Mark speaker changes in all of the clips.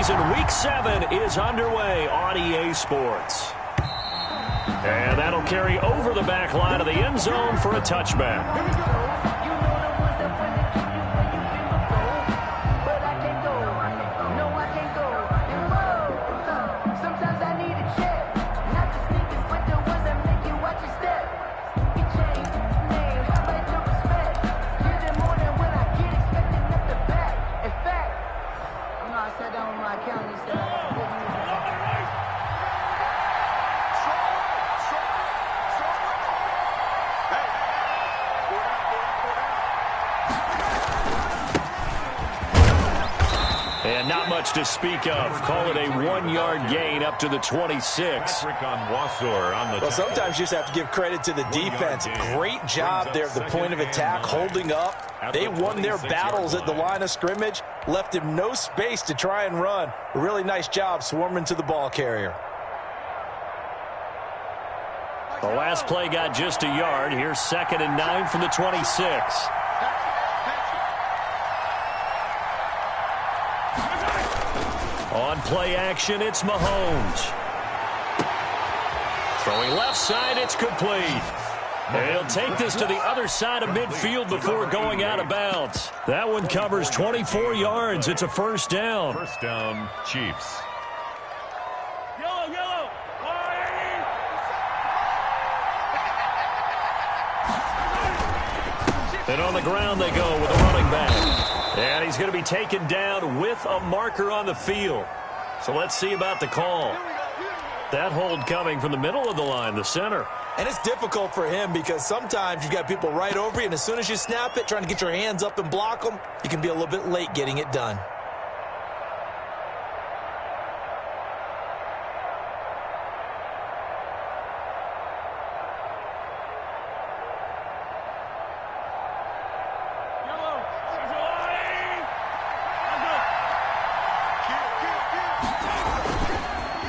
Speaker 1: preseason Week 7 is underway on EA Sports. And that'll carry over the back line of the end zone for a touchback. Not much to speak of. Call it a 1-yard gain up to the 26.
Speaker 2: Well, sometimes you just have to give credit to the defense. Great job there at the point of attack, holding up. They won their battles at the line of scrimmage, left him no space to try and run. A really nice job swarming to the ball carrier.
Speaker 1: The last play got just a yard. Here's 2nd and 9 from the 26. On play action, it's Mahomes. Throwing left side, it's complete. And he'll take this to the other side of midfield before going out of bounds. That one covers 24 yards. It's a first down.
Speaker 3: First down, Chiefs.
Speaker 1: And on the ground they go with a running back. And he's going to be taken down with a marker on the field. So let's see about the call. That hold coming from the middle of the line, the center.
Speaker 2: And it's difficult for him because sometimes you've got people right over you, and as soon as you snap it, trying to get your hands up and block them, you can be a little bit late getting it done.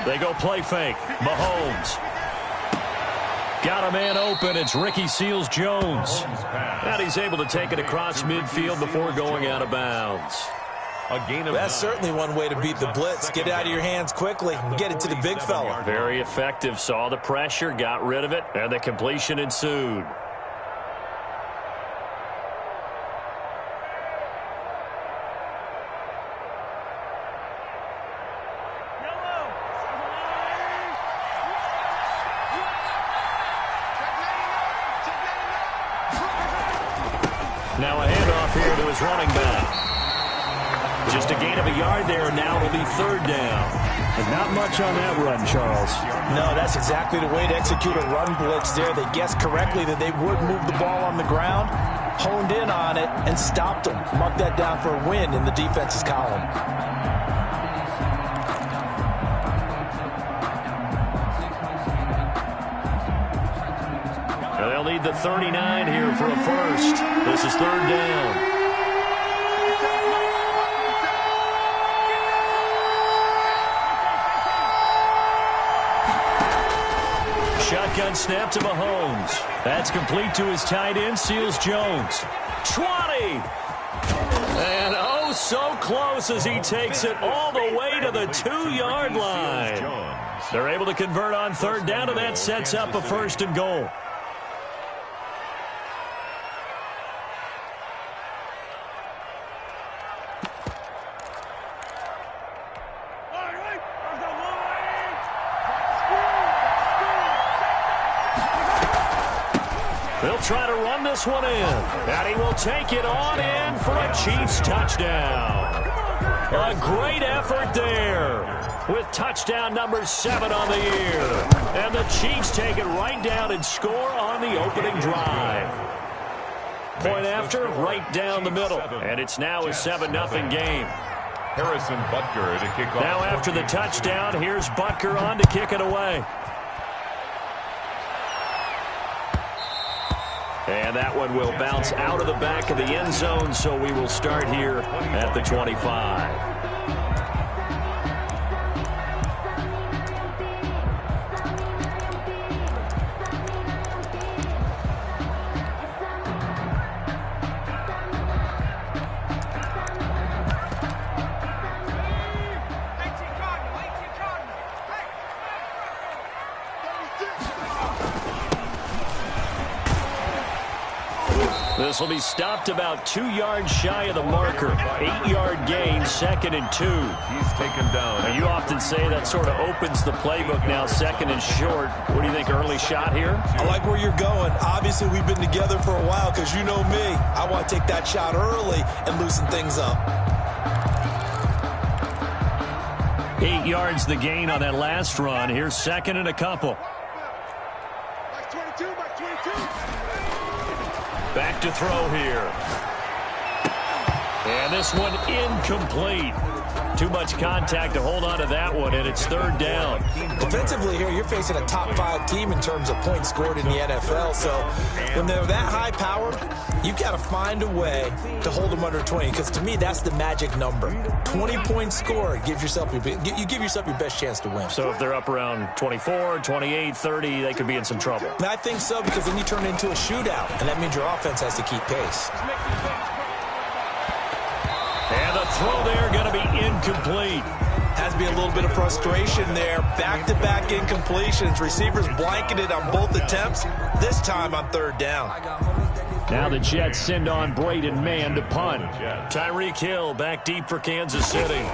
Speaker 1: They go play fake. Mahomes. Got a man open. It's Ricky Seals-Jones. And he's able to take it across midfield before going out of bounds.
Speaker 2: That's certainly one way to beat the blitz. Get it out of your hands quickly and get it to the big fella.
Speaker 1: Very effective. Saw the pressure, got rid of it, and the completion ensued. Now a handoff here to his running back. Just a gain of a yard there, and now it'll be 3rd down.
Speaker 4: And not much on that run, Charles.
Speaker 2: No, that's exactly the way to execute a run blitz there. They guessed correctly that they would move the ball on the ground, honed in on it, and stopped them. Mark that down for a win in the defense's column.
Speaker 1: They'll need the 39 here for a first. This is 3rd down. Shotgun snap to Mahomes. That's complete to his tight end, Seals-Jones. 20! And oh, so close as he takes it all the way to the 2-yard line. They're able to convert on 3rd down, and that sets up a 1st and goal. They'll try to run this one in. And he will take it on in for a Chiefs touchdown. A great effort there with touchdown number 7 on the year. And the Chiefs take it right down and score on the opening drive. Point after, right down the middle. And it's now a 7-0 game.
Speaker 3: Harrison Butker to kick off.
Speaker 1: Now after the touchdown, here's Butker on to kick it away. And that one will bounce out of the back of the end zone, so we will start here at the 25. This will be stopped about 2 yards shy of the marker. 8-yard gain, 2nd and 2.
Speaker 3: He's taken down.
Speaker 1: Now, you often say that sort of opens the playbook now, 2nd and short. What do you think, early shot here?
Speaker 2: I like where you're going. Obviously, we've been together for a while because you know me. I want to take that shot early and loosen things up.
Speaker 1: 8 yards the gain on that last run. Here's 2nd and a couple. Back to throw here. And this one incomplete. Too much contact to hold on to that one, and it's 3rd down.
Speaker 2: Defensively here, you're facing a top-5 team in terms of points scored in the NFL. So when they're that high-powered, you've got to find a way to hold them under 20, because to me, that's the magic number. 20 points scored gives yourself you give yourself your best chance to win.
Speaker 1: So if they're up around 24, 28, 30, they could be in some trouble.
Speaker 2: And I think so, because then you turn it into a shootout, and that means your offense has to keep pace.
Speaker 1: And the throw there going to be incomplete.
Speaker 2: Has to be a little bit of frustration there. Back-to-back incompletions. Receivers blanketed on both attempts, this time on 3rd down.
Speaker 1: Now the Jets send on Braden Mann to punt. Tyreek Hill back deep for Kansas City.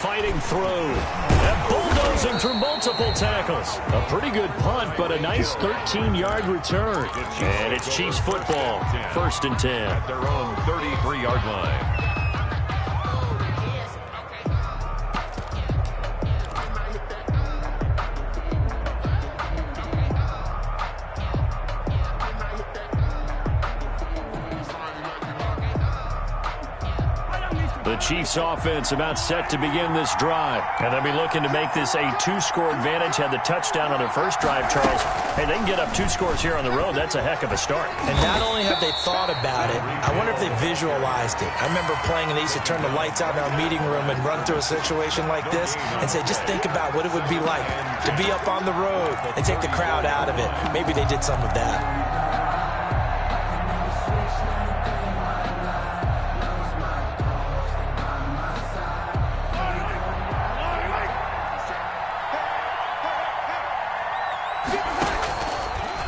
Speaker 1: Fighting through. And bulldozing through multiple tackles. A pretty good punt, but a nice 13-yard return. And it's Chiefs football. 1st and 10.
Speaker 3: At their own 33-yard line.
Speaker 1: The Chiefs offense about set to begin this drive. And they'll be looking to make this a 2-score advantage. Had the touchdown on their first drive, Charles. Hey, they can get up 2 scores here on the road. That's a heck of a start.
Speaker 2: And not only have they thought about it, I wonder if they visualized it. I remember playing and they used to turn the lights out in our meeting room and run through a situation like this and say, just think about what it would be like to be up on the road and take the crowd out of it. Maybe they did some of that.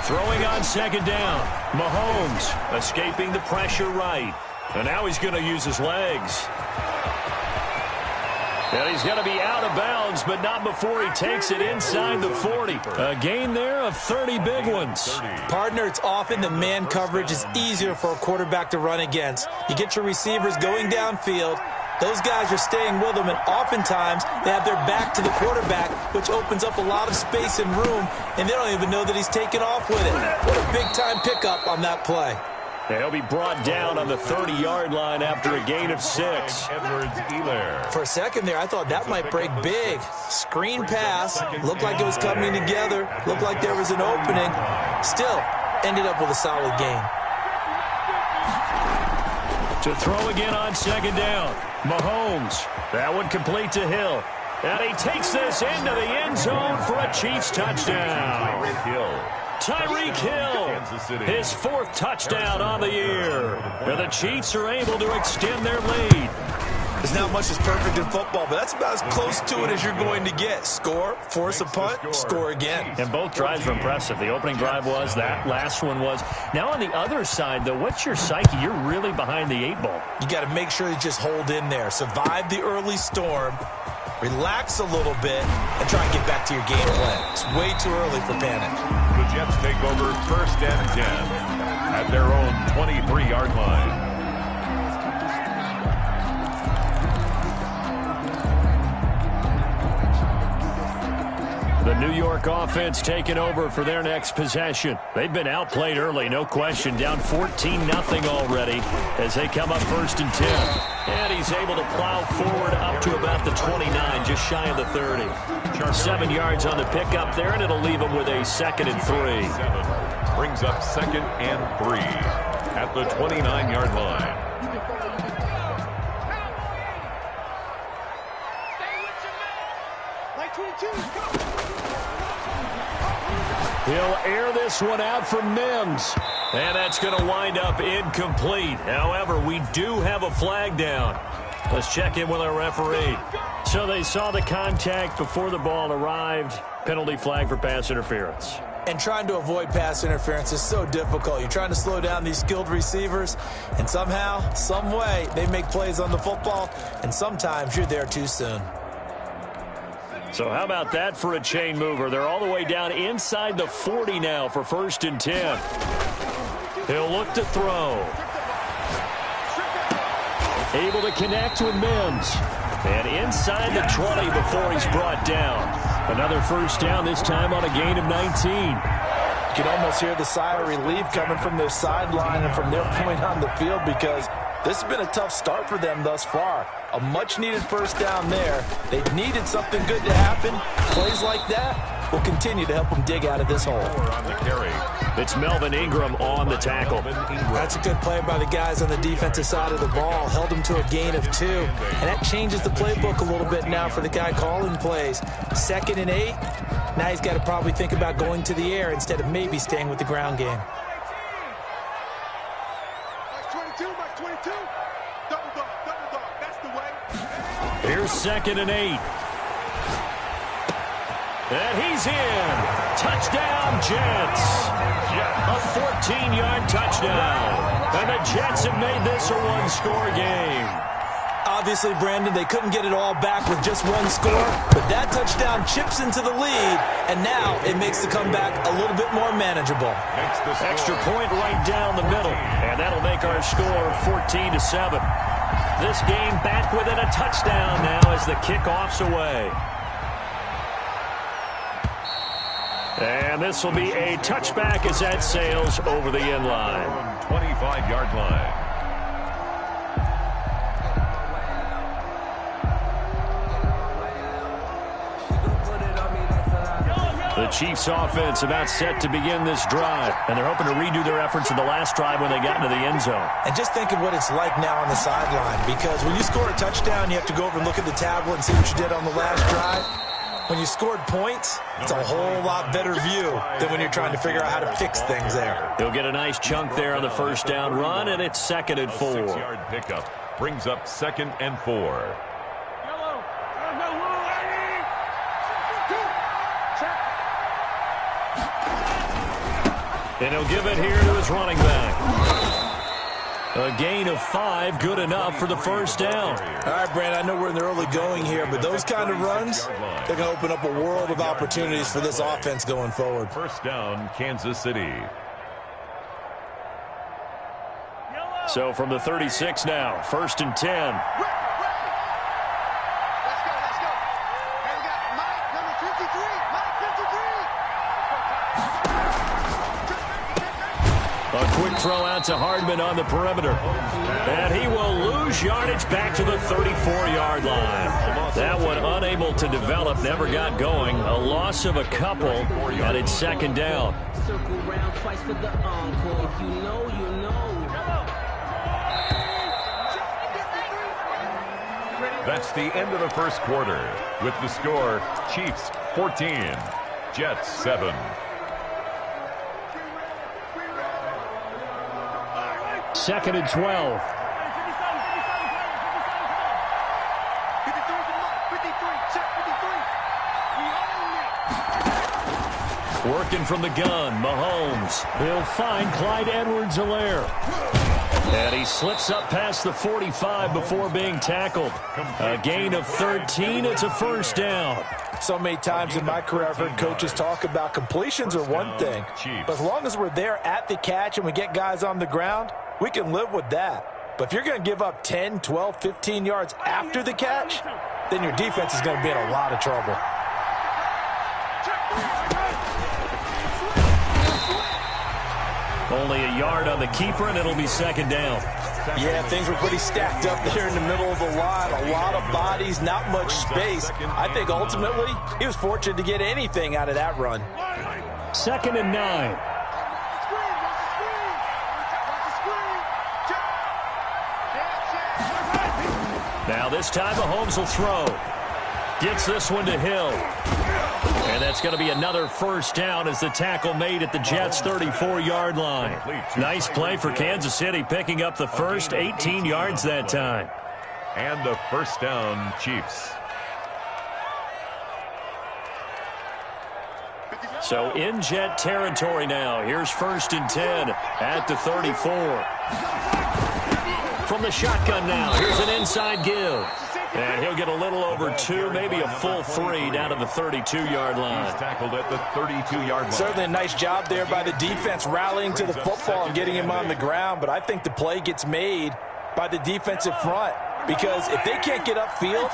Speaker 1: Throwing on 2nd down. Mahomes escaping the pressure right. And now he's going to use his legs. And he's going to be out of bounds, but not before he takes it inside the 40. A gain there of 30 big ones.
Speaker 2: Partner, it's often that man coverage is easier for a quarterback to run against. You get your receivers going downfield. Those guys are staying with them, and oftentimes they have their back to the quarterback, which opens up a lot of space and room, and they don't even know that he's taken off with it. What a big-time pickup on that play.
Speaker 1: He'll be brought down on the 30-yard line after a gain of 6.
Speaker 2: For a second there, I thought that might break big. Screen pass, looked like it was coming together, looked like there was an opening. Still, ended up with a solid gain.
Speaker 1: To throw again on 2nd down. Mahomes. That one complete to Hill. And he takes this into the end zone for a Chiefs touchdown. Tyreek Hill. His 4th touchdown on the year. And the Chiefs are able to extend their lead.
Speaker 2: There's not much that's perfect in football, but that's about as close to it as you're going to get. Score, force a punt, score again.
Speaker 1: And both drives were impressive. The opening drive was, that last one was. Now on the other side, though, what's your psyche? You're really behind the 8 ball.
Speaker 2: You got to make sure you just hold in there. Survive the early storm, relax a little bit, and try and get back to your game plan. It's way too early for panic.
Speaker 3: The Jets take over 1st and 10 at their own 23-yard line.
Speaker 1: The New York offense taking over for their next possession. They've been outplayed early, no question. Down 14-0 already as they come up 1st and 10. And he's able to plow forward up to about the 29, just shy of the 30. 7 yards on the pickup there, and it'll leave him with a 2nd and 3.
Speaker 3: Brings up 2nd and 3 at the 29-yard line.
Speaker 1: He'll air this one out for Mims. And that's going to wind up incomplete. However, we do have a flag down. Let's check in with our referee. So they saw the contact before the ball arrived. Penalty flag for pass interference.
Speaker 2: And trying to avoid pass interference is so difficult. You're trying to slow down these skilled receivers, and somehow, some way, they make plays on the football, and sometimes you're there too soon.
Speaker 1: So how about that for a chain mover? They're all the way down inside the 40 now for 1st and 10. He'll look to throw. Able to connect with Mims. And inside the 20 before he's brought down. Another first down, this time on a gain of 19.
Speaker 2: You can almost hear the sigh of relief coming from their sideline and from their point on the field, because this has been a tough start for them thus far. A much-needed first down there. They needed something good to happen. Plays like that will continue to help them dig out of this hole.
Speaker 3: On the carry.
Speaker 1: It's Melvin Ingram on the tackle.
Speaker 2: That's a good play by the guys on the defensive side of the ball. Held them to a gain of 2. And that changes the playbook a little bit now for the guy calling plays. 2nd and 8. Now he's got to probably think about going to the air instead of maybe staying with the ground game.
Speaker 1: Here's 2nd and 8. And he's in. Touchdown, Jets. A 14-yard touchdown. And the Jets have made this a one-score game.
Speaker 2: Obviously, Brandon, they couldn't get it all back with just one score, but that touchdown chips into the lead, and now it makes the comeback a little bit more manageable.
Speaker 1: Extra point right down the middle, and that'll make our score 14-7. This game back within a touchdown now as the kickoff's away. And this will be a touchback as that sails over the end line.
Speaker 3: 25-yard line.
Speaker 1: The Chiefs offense about set to begin this drive, and they're hoping to redo their efforts in the last drive when they got into the end zone.
Speaker 2: And just think of what it's like now on the sideline, because when you score a touchdown, you have to go over and look at the tablet and see what you did on the last drive. When you scored points, it's a whole lot better view than when you're trying to figure out how to fix things there.
Speaker 1: He'll get a nice chunk there on the first down run, and it's 2nd and 4.
Speaker 3: 6-yard pickup brings up 2nd and 4.
Speaker 1: And he'll give it here to his running back. A gain of 5, good enough for the first down.
Speaker 2: All right, Brand, I know we're in the early going here, but those kind of runs, they're going to open up a world of opportunities for this offense going forward.
Speaker 3: First down, Kansas City.
Speaker 1: So from the 36 now, 1st and 10. A quick throw out to Hardman on the perimeter. And he will lose yardage back to the 34-yard line. That one unable to develop, never got going. A loss of a couple, and it's 2nd down.
Speaker 3: That's the end of the first quarter. With the score, Chiefs 14, Jets 7.
Speaker 1: 2nd and 12. Working from the gun, Mahomes. He'll find Clyde Edwards-Helaire. And he slips up past the 45 before being tackled. A gain of 13. It's a first down.
Speaker 2: So many times in my career I've heard coaches talk about completions are one thing. But as long as we're there at the catch and we get guys on the ground, we can live with that. But if you're going to give up 10, 12, 15 yards after the catch, then your defense is going to be in a lot of trouble.
Speaker 1: Only a yard on the keeper, and it'll be 2nd down.
Speaker 2: Yeah, things were pretty stacked up there in the middle of the line. A lot of bodies, not much space. I think ultimately he was fortunate to get anything out of that run.
Speaker 1: 2nd and 9. Now this time Mahomes will throw. Gets this one to Hill. And that's going to be another first down as the tackle made at the Jets' 34-yard line. Nice play for Kansas City, picking up the first 18 yards that time.
Speaker 3: And the first down, Chiefs.
Speaker 1: So in Jet territory now. Here's 1st and 10 at the 34. From the shotgun now, here's an inside give. And he'll get a little over 2, maybe a full 3 down to the 32-yard line.
Speaker 3: He's tackled at the 32-yard line.
Speaker 2: Certainly a nice job there by the defense rallying to the football and getting him on the ground. But I think the play gets made by the defensive front. Because if they can't get upfield,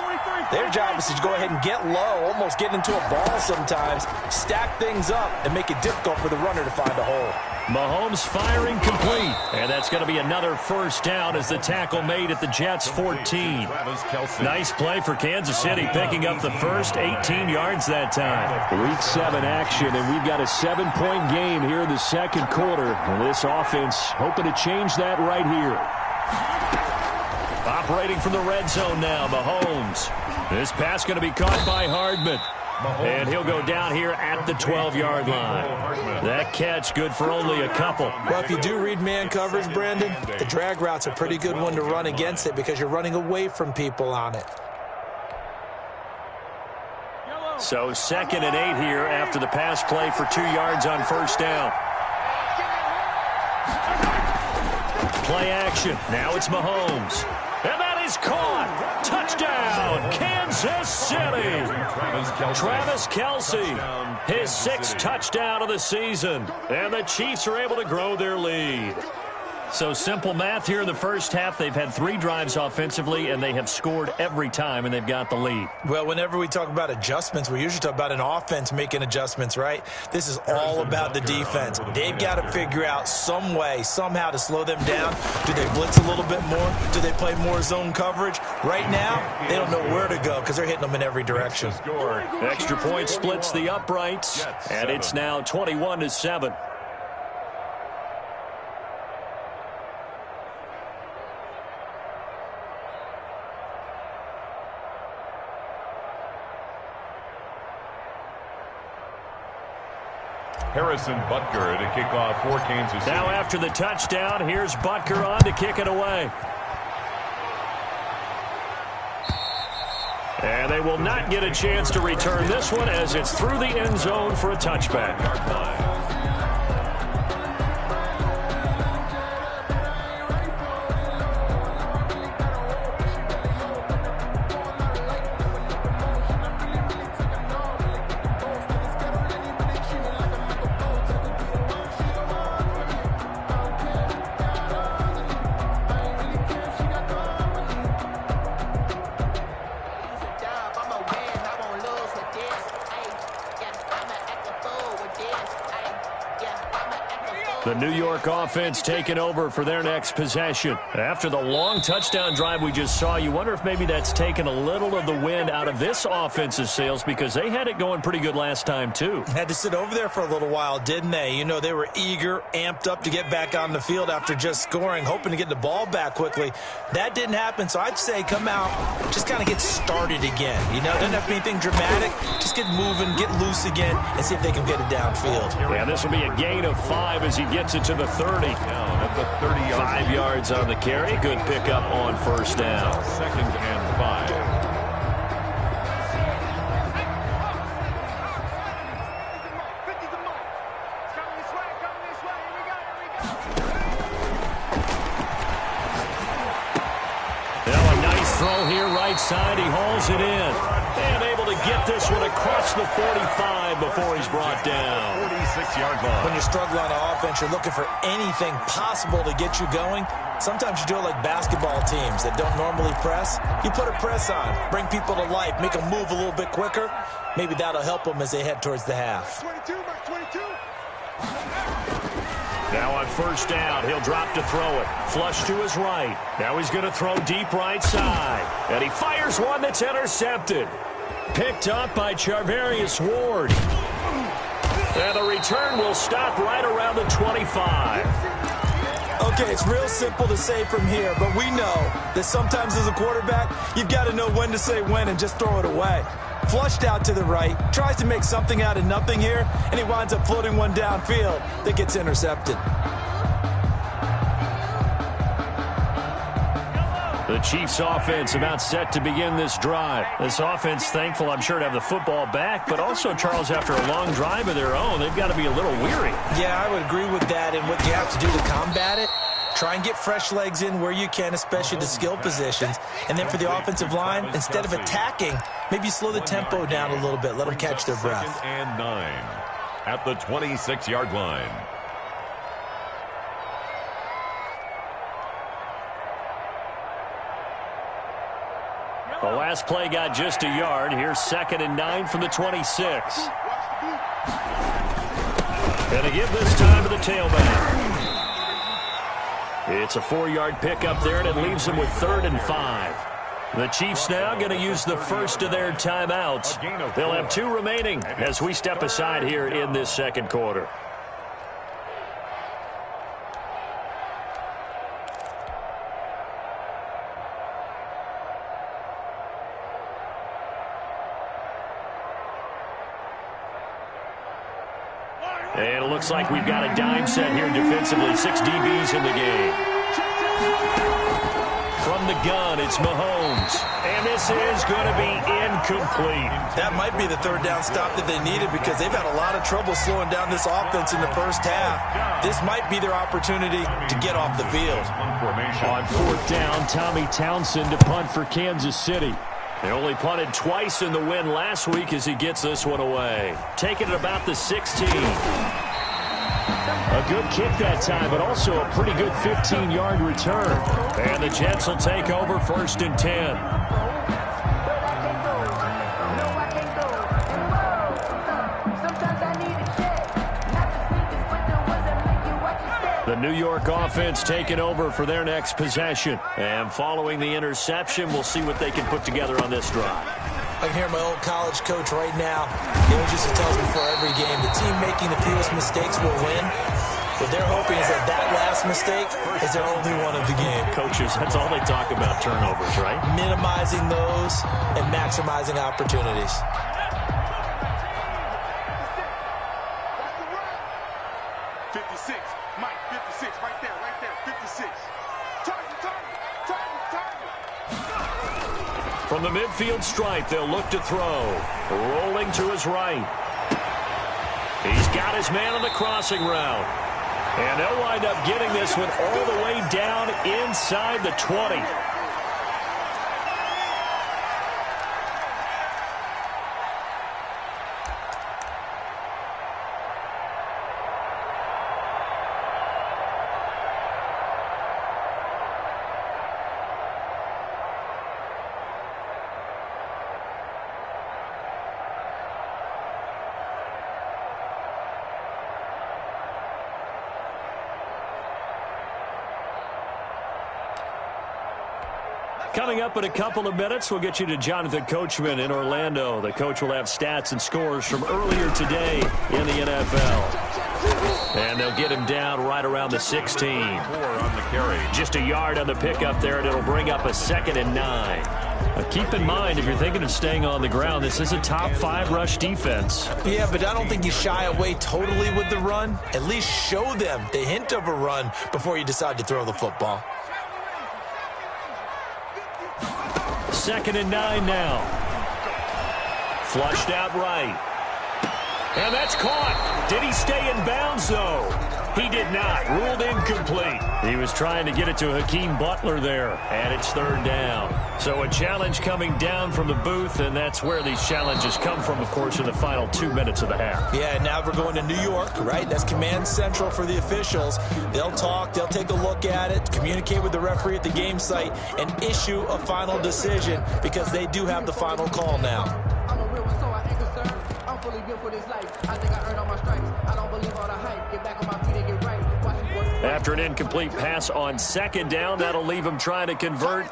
Speaker 2: their job is to go ahead and get low, almost get into a ball sometimes, stack things up, and make it difficult for the runner to find a hole.
Speaker 1: Mahomes firing complete. And that's going to be another 1st down as the tackle made at the Jets' 14. Nice play for Kansas City, picking up the first 18 yards that time.
Speaker 4: Week 7 action, and we've got a 7-point game here in the second quarter. And this offense hoping to change that right here.
Speaker 1: Operating from the red zone now, Mahomes. This pass going to be caught by Hardman. And he'll go down here at the 12-yard line. That catch good for only a couple.
Speaker 2: Well, if you do read man coverage, Brandon, the drag route's a pretty good one to run against it because you're running away from people on it.
Speaker 1: So 2nd and 8 here after the pass play for 2 yards on 1st down. Play action. Now it's Mahomes. And that is caught. Touchdown, Kansas City. Travis Kelce, his 6th touchdown of the season. And the Chiefs are able to grow their lead. So simple math here in the first half. They've had 3 drives offensively, and they have scored every time, and they've got the lead.
Speaker 2: Well, whenever we talk about adjustments, we usually talk about an offense making adjustments, right? This is all about the defense. They've got to figure out some way, somehow to slow them down. Do they blitz a little bit more? Do they play more zone coverage? Right now, they don't know where to go because they're hitting them in every direction.
Speaker 1: Extra point splits the uprights, and it's now 21-7.
Speaker 3: Harrison Butker to kick off for Kansas City.
Speaker 1: Now after the touchdown, here's Butker on to kick it away. And they will not get a chance to return this one as it's through the end zone for a touchback. The New York offense taking over for their next possession. After the long touchdown drive we just saw, you wonder if maybe that's taken a little of the wind out of this offensive sails because they had it going pretty good last time too.
Speaker 2: Had to sit over there for a little while, didn't they? You know, they were eager, amped up to get back on the field after just scoring, hoping to get the ball back quickly. That didn't happen, so I'd say come out, just kind of get started again. You know, doesn't have to be anything dramatic. Just get moving, get loose again, and see if they can get it downfield.
Speaker 1: Yeah, this will be a gain of 5 as he gets it to the 30.
Speaker 3: At the 30-yard
Speaker 1: 5 yards on the carry. Good pickup on 1st down.
Speaker 3: 2nd and 5.
Speaker 1: Now a nice throw here right side. He hauls it in. And able to get this one across the 45 before he's brought down.
Speaker 3: 46-yard line.
Speaker 2: When you're struggling on offense, you're looking for anything possible to get you going. Sometimes you do it like basketball teams that don't normally press. You put a press on, bring people to life, make them move a little bit quicker. Maybe that'll help them as they head towards the half.
Speaker 1: Now on 1st down, he'll drop to throw it. Flush to his right. Now he's going to throw deep right side. And he fires one that's intercepted. Picked up by Charvarius Ward. And the return will stop right around the 25.
Speaker 2: Okay, it's real simple to say from here, but we know that sometimes as a quarterback, you've got to know when to say when and just throw it away. Flushed out to the right, tries to make something out of nothing here, and he winds up floating one downfield that gets intercepted.
Speaker 1: The Chiefs offense about set to begin this drive. This offense thankful, I'm sure, to have the football back, but also, Charles, after a long drive of their own, they've got to be a little weary.
Speaker 2: Yeah, I would agree with that, and what you have to do to combat it, try and get fresh legs in where you can, especially the skill positions. And then for the offensive line, instead of attacking, maybe slow the tempo down a little bit, let them catch their breath.
Speaker 3: 2nd and 9 at the 26-yard line.
Speaker 1: The last play got just a yard. Here's 2nd and 9 from the 26. Going to give this time to the tailback. It's a 4-yard pickup there, and it leaves them with 3rd and 5. The Chiefs now going to use the first of their timeouts. They'll have 2 remaining as we step aside here in this second quarter. And it looks like we've got a dime set here defensively. 6 DBs in the game. From the gun, it's Mahomes. And this is going to be incomplete.
Speaker 2: That might be the 3rd down stop that they needed because they've had a lot of trouble slowing down this offense in the first half. This might be their opportunity to get off the field.
Speaker 4: On 4th down, Tommy Townsend to punt for Kansas City.
Speaker 1: They only punted twice in the win last week as he gets this one away. Taking it about the 16.
Speaker 4: A good kick that time, but also a pretty good 15-yard return.
Speaker 1: And the Jets will take over 1st and 10. The New York offense taking over for their next possession. And following the interception, we'll see what they can put together on this drive.
Speaker 2: I can hear my old college coach right now. He always used to tell us before every game, the team making the fewest mistakes will win. What they're hoping is that that last mistake is their only one of the game.
Speaker 1: Coaches, that's all they talk about, turnovers, right?
Speaker 2: Minimizing those and maximizing opportunities.
Speaker 1: From the midfield stripe, they'll look to throw. Rolling to his right. He's got his man on the crossing route. And they'll wind up getting this one all the way down inside the 20. Coming up in a couple of minutes, we'll get you to Jonathan Coachman in Orlando. The coach will have stats and scores from earlier today in the NFL. And they'll get him down right around the 16. Just a yard on the pickup there, and it'll bring up a 2nd and 9. Keep in mind, if you're thinking of staying on the ground, this is a top 5 rush defense.
Speaker 2: Yeah, but I don't think you shy away totally with the run. At least show them the hint of a run before you decide to throw the football.
Speaker 1: 2nd and 9 now. Flushed out right. And that's caught. Did he stay in bounds, though? He did not. Ruled incomplete. He was trying to get it to Hakeem Butler there. And it's 3rd down. So a challenge coming down from the booth, and that's where these challenges come from, of course, in the final 2 minutes of the half.
Speaker 2: Yeah, now we're going to New York, right? That's command central for the officials. They'll talk, they'll take a look at it, communicate with the referee at the game site, and issue a final decision because they do have the final call now.
Speaker 5: I'm a real one, so I ain't concerned. I'm fully built for this life. I think I earned all my stripes. I don't believe all the hype. Get back on my feet and get right. Watch me work.
Speaker 1: After an incomplete pass on 2nd down, that'll leave him trying to convert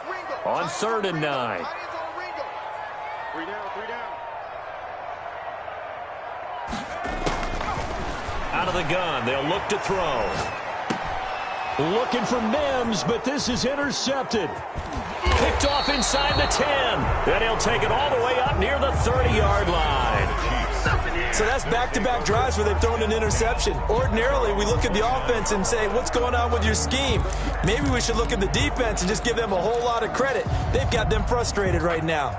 Speaker 1: on 3rd and 9.
Speaker 5: 3 down, 3 down.
Speaker 1: Out of the gun, they'll look to throw.
Speaker 4: Looking for Mims, but this is intercepted.
Speaker 1: Picked off inside the 10. Then he'll take it all the way up near the 30-yard line.
Speaker 2: So that's back-to-back drives where they've thrown an interception. Ordinarily, we look at the offense and say, what's going on with your scheme? Maybe we should look at the defense and just give them a whole lot of credit. They've got them frustrated right now.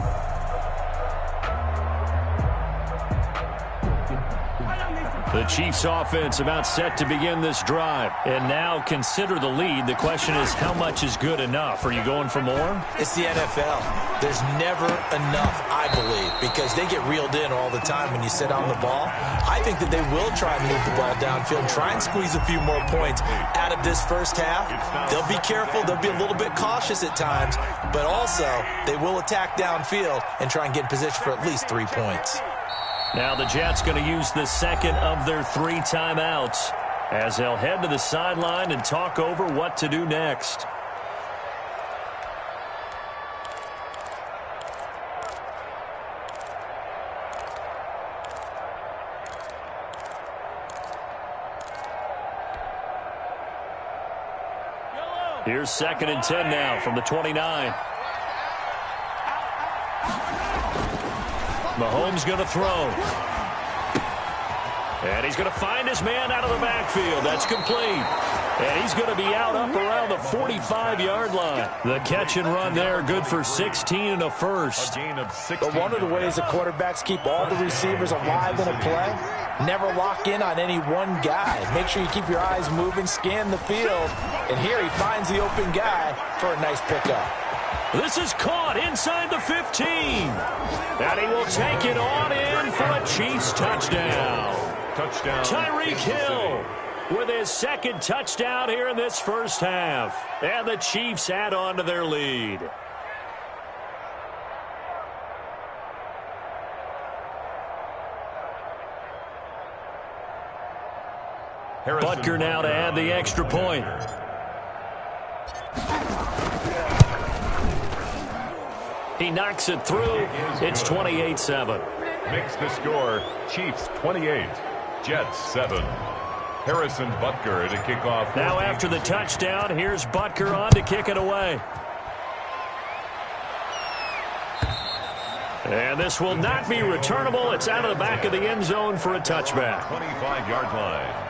Speaker 4: The Chiefs offense about set to begin this drive. And now consider the lead. The question is, how much is good enough? Are you going for more?
Speaker 2: It's the NFL. There's never enough, I believe, because they get reeled in all the time when you sit on the ball. I think that they will try and move the ball downfield, try and squeeze a few more points out of this first half. They'll be careful. They'll be a little bit cautious at times, but also they will attack downfield and try and get in position for at least 3 points.
Speaker 4: Now the Jets going to use the second of their 3 timeouts as they'll head to the sideline and talk over what to do next. Here's 2nd and 10 now from the 29. Mahomes going to throw. And he's going to find his man out of the backfield. That's complete. And he's going to be out up around the 45-yard line. The catch and run there, good for 16 and a first.
Speaker 3: A gain of 16.
Speaker 2: But one of the ways the quarterbacks keep all the receivers alive in a play, never lock in on any one guy. Make sure you keep your eyes moving, scan the field. And here he finds the open guy for a nice pickup.
Speaker 4: This is caught inside the 15. And he will take it on in for a Chiefs touchdown.
Speaker 3: Touchdown.
Speaker 4: Tyreek Hill with his 2nd touchdown here in this first half. And the Chiefs add on to their lead. Butker now to add the extra point. He knocks it through. It's 28-7.
Speaker 3: Makes the score Chiefs 28, Jets 7. Harrison Butker to kick off.
Speaker 4: Now after the touchdown, here's Butker on to kick it away. And this will not be returnable. It's out of the back of the end zone for a touchback.
Speaker 3: 25-yard line.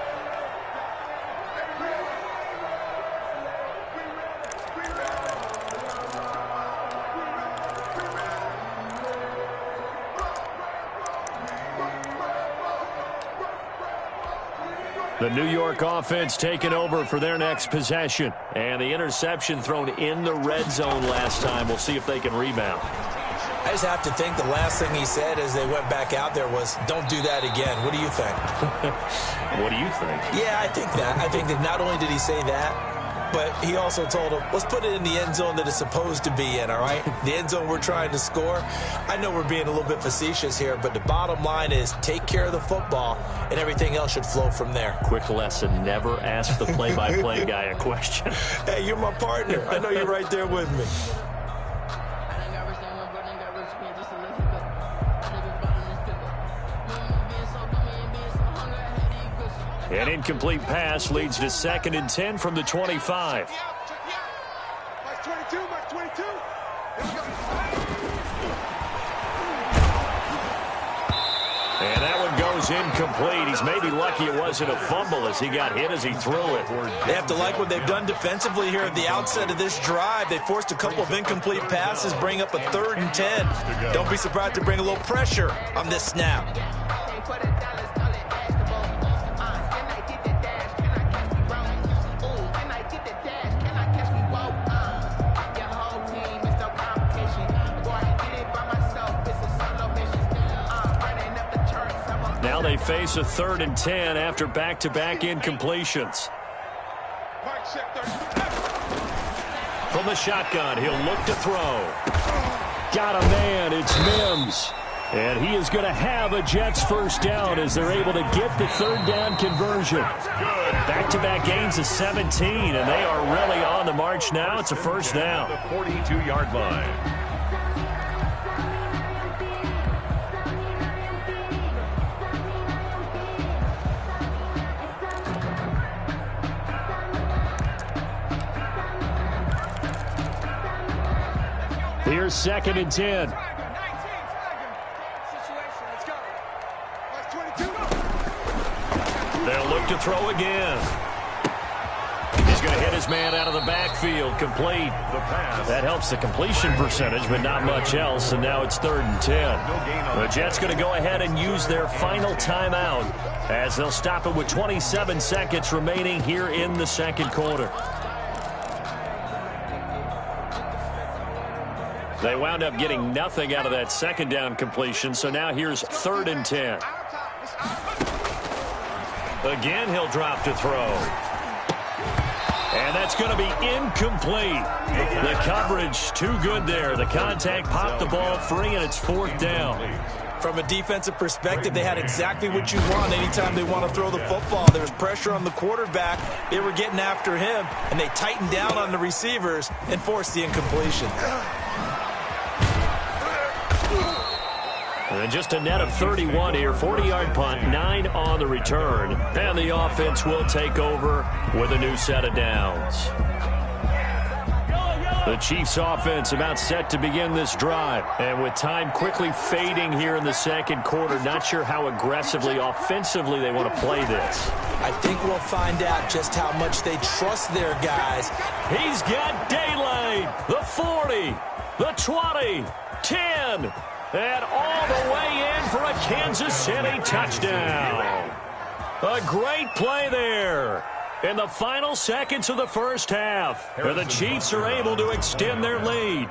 Speaker 4: The New York offense taking over for their next possession. And the interception thrown in the red zone last time. We'll see if they can rebound.
Speaker 2: I just have to think the last thing he said as they went back out there was, don't do that again. What do you think?
Speaker 4: What do you think?
Speaker 2: Yeah, I think that. I think that not only did he say that, but he also told him, let's put it in the end zone that it's supposed to be in, all right? The end zone we're trying to score. I know we're being a little bit facetious here, but the bottom line is take care of the football, and everything else should flow from there.
Speaker 4: Quick lesson, never ask the play-by-play guy a question.
Speaker 2: Hey, you're my partner. I know you're right there with me.
Speaker 4: An incomplete pass leads to 2nd and 10 from the 25. And that one goes incomplete. He's maybe lucky it wasn't a fumble as he got hit as he threw it.
Speaker 2: They have to like what they've done defensively here at the outset of this drive. They forced a couple of incomplete passes, bring up a 3rd and 10. Don't be surprised to bring a little pressure on this snap.
Speaker 4: Now they face a 3rd and 10 after back-to-back incompletions. From the shotgun, he'll look to throw. Got a man, it's Mims. And he is going to have a Jets first down as they're able to get the 3rd down conversion. Back-to-back gains of 17, and they are really on the march now. It's a first down.
Speaker 3: The 42-yard line.
Speaker 4: Here's 2nd and 10.
Speaker 1: to throw again. He's going to hit his man out of the backfield, complete. That helps the completion percentage, but not much else, and now it's 3rd and 10. The Jets going to go ahead and use their final timeout as they'll stop it with 27 seconds remaining here in the second quarter. They wound up getting nothing out of that second down completion, so now here's 3rd and 10. Again, he'll drop to throw. And that's going to be incomplete. The coverage too good there. The contact popped the ball free, and it's 4th down.
Speaker 2: From a defensive perspective, they had exactly what you want anytime they want to throw the football. There was pressure on the quarterback. They were getting after him, and they tightened down on the receivers and forced the incompletion.
Speaker 1: And just a net of 31 here, 40-yard punt, 9 on the return. And the offense will take over with a new set of downs. The Chiefs offense about set to begin this drive. And with time quickly fading here in the second quarter, not sure how aggressively, offensively they want to play this.
Speaker 2: I think we'll find out just how much they trust their guys.
Speaker 1: He's got daylight. The 40, the 20, 10. And all the way in for a Kansas City touchdown. A great play there in the final seconds of the first half, where the Chiefs are able to extend their lead.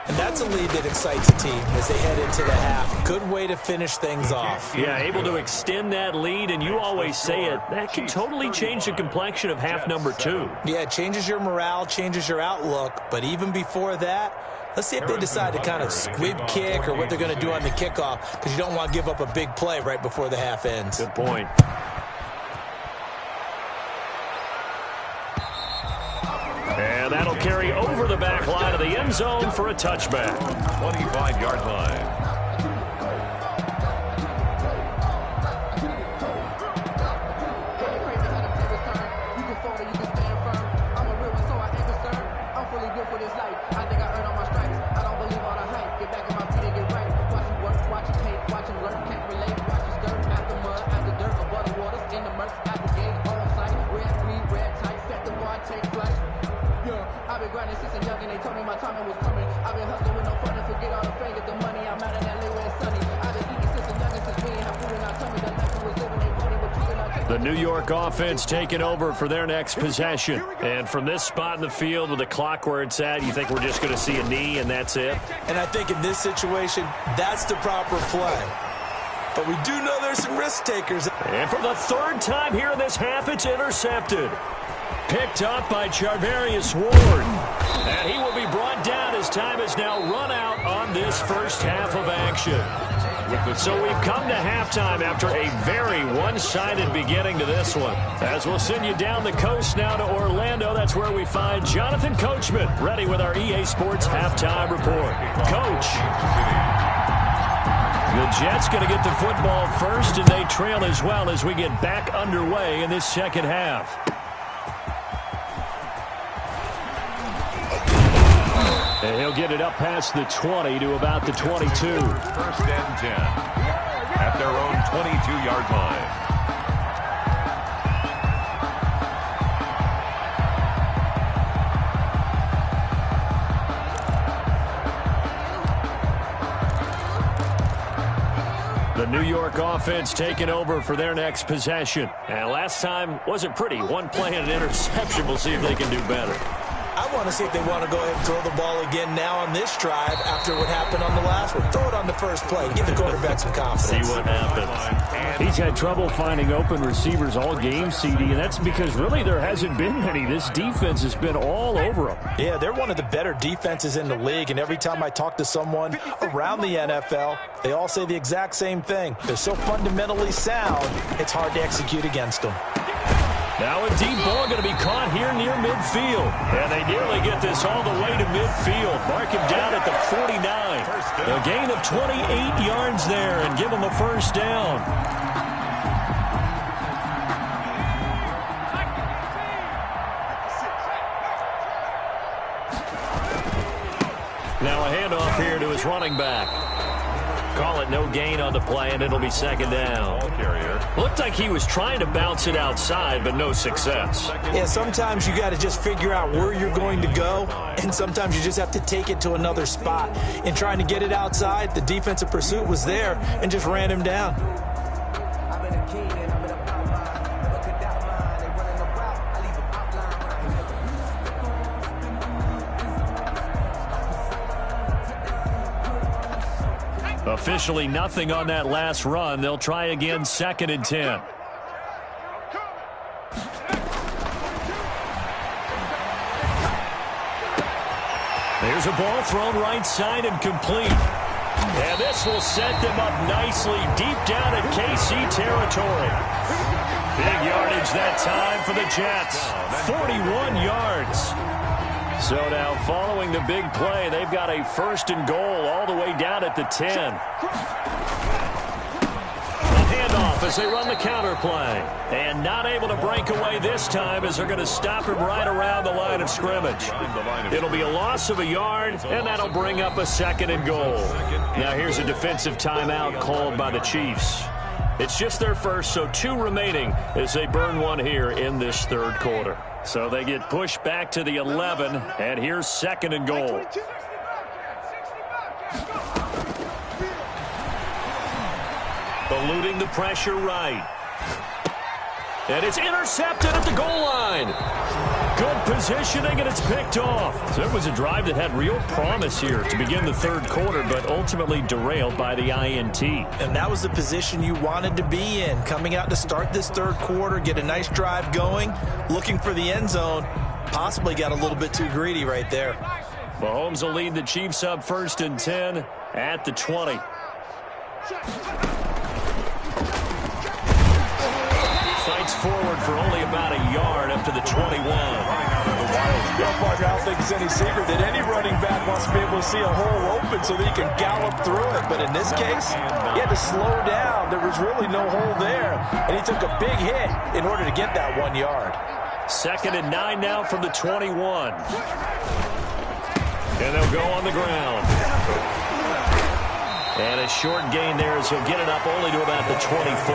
Speaker 2: And that's a lead that excites a team as they head into the half. Good way to finish things off.
Speaker 1: Yeah, able to extend that lead, and you always say it, that can totally change the complexion of half number 2.
Speaker 2: Yeah, it changes your morale, changes your outlook, but even before that, let's see if they decide to kind of squib kick or what they're going to do on the kickoff, because you don't want to give up a big play right before the half ends.
Speaker 1: Good point. And that'll carry over the back line of the end zone for a touchback.
Speaker 3: 25-yard line.
Speaker 1: The New York offense taking over for their next possession. And from this spot in the field with the clock where it's at, you think we're just going to see a knee and that's it?
Speaker 2: And I think in this situation, that's the proper play. But we do know there's some risk takers.
Speaker 1: And for the 3rd time here in this half, it's intercepted. Picked up by Charvarius Ward. And he will be brought down as time has now run out on this first half of action. So we've come to halftime after a very one-sided beginning to this one. As we'll send you down the coast now to Orlando, that's where we find Jonathan Coachman ready with our EA Sports halftime report. Coach. The Jets going to get the football first, and they trail as well as we get back underway in this second half. And he'll get it up past the 20 to about the 22.
Speaker 3: 1st and 10 at their own 22-yard line.
Speaker 1: The New York offense taking over for their next possession. And last time wasn't pretty. One play and an interception. We'll see if they can do better.
Speaker 2: I want to see if they want to go ahead and throw the ball again now on this drive after what happened on the last one. Throw it on the first play. Give the quarterback some confidence.
Speaker 1: See what happens.
Speaker 4: He's had trouble finding open receivers all game, CD, and that's because really there hasn't been many. This defense has been all over them.
Speaker 2: Yeah, they're one of the better defenses in the league, and every time I talk to someone around the NFL, they all say the exact same thing. They're so fundamentally sound, it's hard to execute against them.
Speaker 1: Now a deep ball going to be caught here near midfield. And they nearly get this all the way to midfield. Mark him down at the 49. A gain of 28 yards there and give him a first down. Now a handoff here to his running back. Call it no gain on the play, and it'll be second down. Looked like he was trying to bounce it outside, but no success.
Speaker 2: Yeah, sometimes you got to just figure out where you're going to go, and sometimes you just have to take it to another spot. In trying to get it outside, the defensive pursuit was there and just ran him down.
Speaker 1: Officially nothing on that last run. They'll try again, second and 10. There's a ball thrown right side and complete. And this will set them up nicely deep down at KC territory. Big yardage that time for the Jets. 41 yards. So now following the big play, they've got a first and goal all the way down at the 10. A handoff as they run the counter play. And not able to break away this time as they're going to stop him right around the line of scrimmage. It'll be a loss of a yard, and that'll bring up a second and goal. Now here's a defensive timeout called by the Chiefs. It's just their first, so 2 remaining as they burn one here in this third quarter. So they get pushed back to the 11, and here's second and goal. Eluding the pressure right. And it's intercepted at the goal line. Good positioning, and it's picked off. So it was a drive that had real promise here to begin the third quarter, but ultimately derailed by the INT.
Speaker 2: And that was the position you wanted to be in. Coming out to start this third quarter, get a nice drive going, looking for the end zone. Possibly got a little bit too greedy right there.
Speaker 1: Mahomes will lead the Chiefs up first and 10 at the 20. Fights forward for only about a yard up to the 21.
Speaker 2: Partner, I don't think it's any secret that any running back wants to be able to see a hole open so that he can gallop through it. But in this case, he had to slow down. There was really no hole there. And he took a big hit in order to get that 1 yard.
Speaker 1: Second and 9 now from the 21. And they'll go on the ground. And a short gain there as he'll get it up only to about the 24.